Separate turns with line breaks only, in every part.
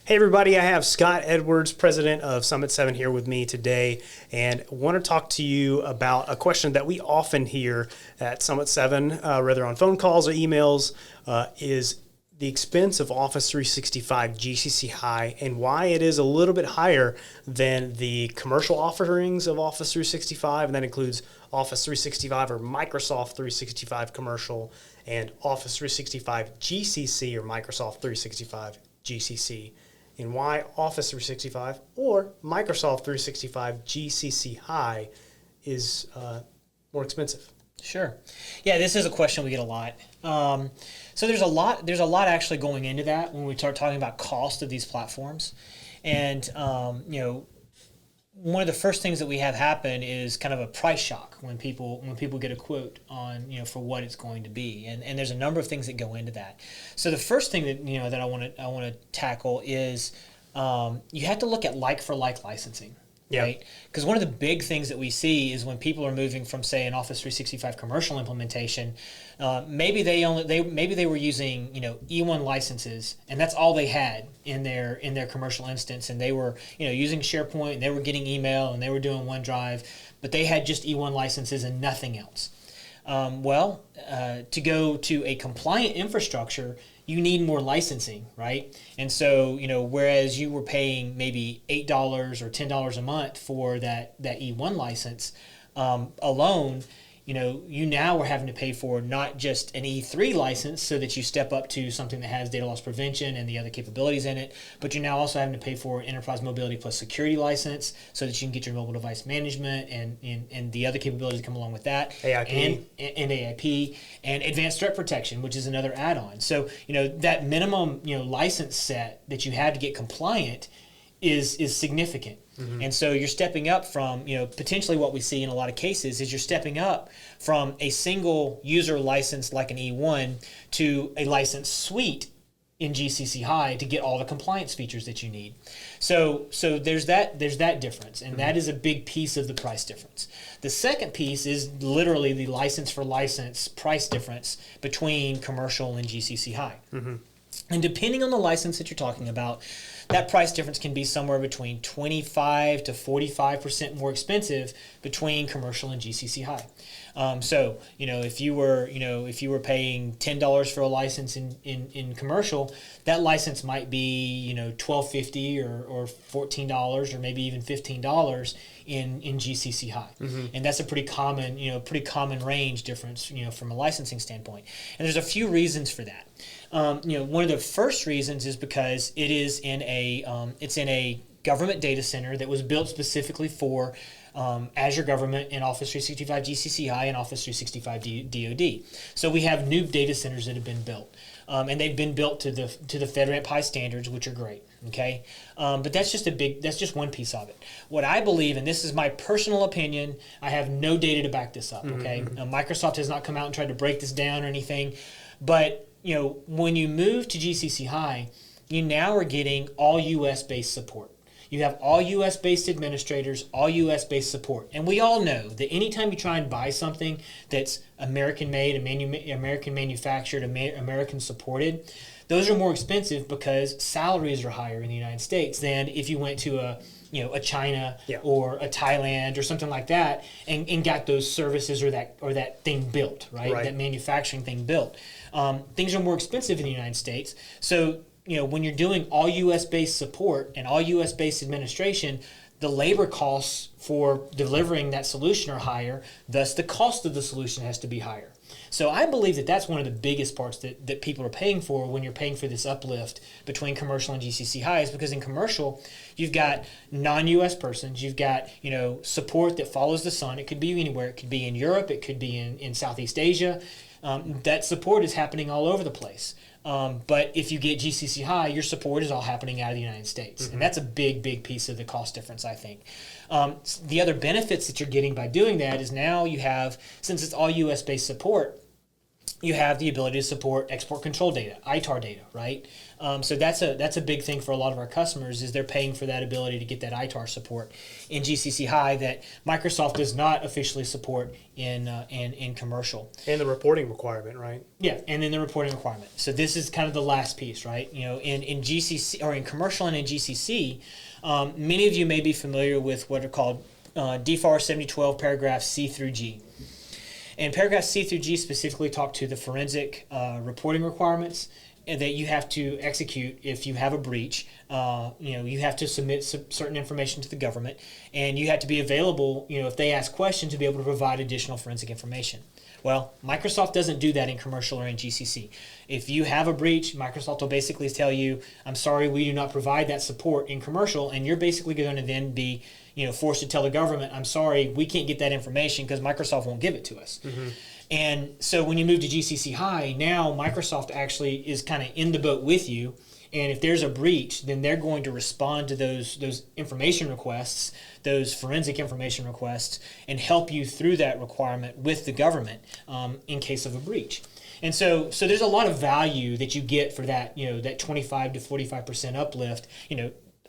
Hey everybody, I have Scott Edwards, president of Summit 7 here with me today, and want to talk to you about a question that we often hear at Summit 7, whether on phone calls or emails, is the expense of Office 365 GCC High and why it is a little bit higher than the commercial offerings of Office 365, and that includes Office 365 or Microsoft 365 Commercial and Office 365 GCC or Microsoft 365 GCC. And why Office 365 or Microsoft 365 GCC High is more expensive.
Sure. Yeah, this is a question we get a lot. So there's a lot actually going into that when we start talking about cost of these platforms. And, one of the first things that we have happen is kind of a price shock when people get a quote on, for what it's going to be. And there's a number of things that go into that. So the first thing that I want to tackle is you have to look at like for like licensing.
Yeah.
Right? Because one of the big things that we see is when people are moving from, say, an Office 365 commercial implementation, maybe they were using E1 licenses, and that's all they had in their commercial instance, and they were using SharePoint, and they were getting email, and they were doing OneDrive, but they had just E1 licenses and nothing else. To go to a compliant infrastructure, you need more licensing, right? And so, whereas you were paying maybe $8 or $10 a month for that E1 license alone, you now are having to pay for not just an E3 license so that you step up to something that has data loss prevention and the other capabilities in it, but you're now also having to pay for an enterprise mobility plus security license so that you can get your mobile device management and the other capabilities that come along with that.
AIP.
And AIP and advanced threat protection, which is another add-on. So, that minimum, license set that you have to get compliant is significant. Mm-hmm. And so you're stepping up from, potentially what we see in a lot of cases is you're stepping up from a single user license like an E1 to a license suite in GCC High to get all the compliance features that you need. So there's that difference, and that is a big piece of the price difference. The second piece is literally the license for license price difference between commercial and GCC High. Mm-hmm. And depending on the license that you're talking about, that price difference can be somewhere between 25 to 45% more expensive between commercial and GCC High. So if you were paying $10 for a license in commercial, that license might be $12.50 or $14 or maybe even $15 in GCC High. Mm-hmm. And that's a pretty common range difference from a licensing standpoint. And there's a few reasons for that. One of the first reasons is because it is in a government data center that was built specifically for Azure Government and Office 365 GCC High and Office 365 DoD. So we have new data centers that have been built, and they've been built to the FedRAMP High standards, which are great. Okay, but that's just one piece of it. What I believe, and this is my personal opinion, I have no data to back this up. Okay, mm-hmm. Microsoft has not come out and tried to break this down or anything, but when you move to GCC High, you now are getting all U.S.-based support. You have all U.S.-based administrators, all U.S.-based support. And we all know that anytime you try and buy something that's American-made, American manufactured, American supported, those are more expensive because salaries are higher in the United States than if you went to a China or a Thailand or something like that and got those services or that thing built, right? That manufacturing thing built. Things are more expensive in the United States. So, when you're doing all U.S.-based support and all U.S.-based administration, the labor costs for delivering that solution are higher, thus the cost of the solution has to be higher. So I believe that that's one of the biggest parts that people are paying for when you're paying for this uplift between commercial and GCC High is because in commercial, you've got non-U.S. persons, you've got support that follows the sun. It could be anywhere. It could be in Europe. It could be in Southeast Asia. That support is happening all over the place. But if you get GCC High, your support is all happening out of the United States. Mm-hmm. And that's a big piece of the cost difference, I think. The other benefits that you're getting by doing that is now you have, since it's all U.S.-based support, you have the ability to support export control data, ITAR data, right? So that's a big thing for a lot of our customers is they're paying for that ability to get that ITAR support in GCC High that Microsoft does not officially support in commercial.
And the reporting requirement, right?
Yeah, and then the reporting requirement. So this is kind of the last piece, right? You know, in GCC or in commercial and in GCC, many of you may be familiar with what are called DFAR 7012 paragraphs C through G. And paragraphs C through G specifically talk to the forensic reporting requirements that you have to execute if you have a breach. You have to submit certain information to the government, and you have to be available, if they ask questions, to be able to provide additional forensic information. Well, Microsoft doesn't do that in commercial or in GCC. If you have a breach, Microsoft will basically tell you, I'm sorry, we do not provide that support in commercial, and you're basically going to then be forced to tell the government, I'm sorry, we can't get that information because Microsoft won't give it to us. Mm-hmm. And so when you move to GCC High, now Microsoft actually is kind of in the boat with you. And if there's a breach, then they're going to respond to those information requests, those forensic information requests, and help you through that requirement with the government in case of a breach. And so there's a lot of value that you get for that, that 25 to 45% uplift,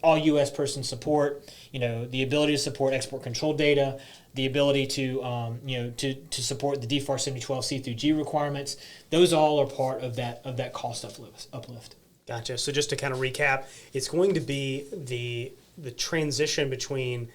all U.S. person support, the ability to support export control data, the ability to support the DFAR 7012 C through G requirements. Those all are part of that cost uplift.
Gotcha. So just to kind of recap, it's going to be the transition between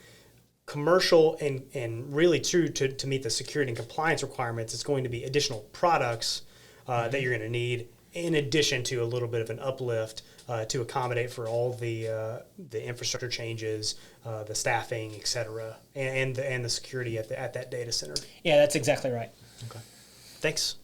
commercial and really true to meet the security and compliance requirements. It's going to be additional products that you're going to need in addition to a little bit of an uplift to accommodate for all the infrastructure changes, the staffing, et cetera, and the security at that data center.
Yeah, that's exactly right.
Okay. Thanks.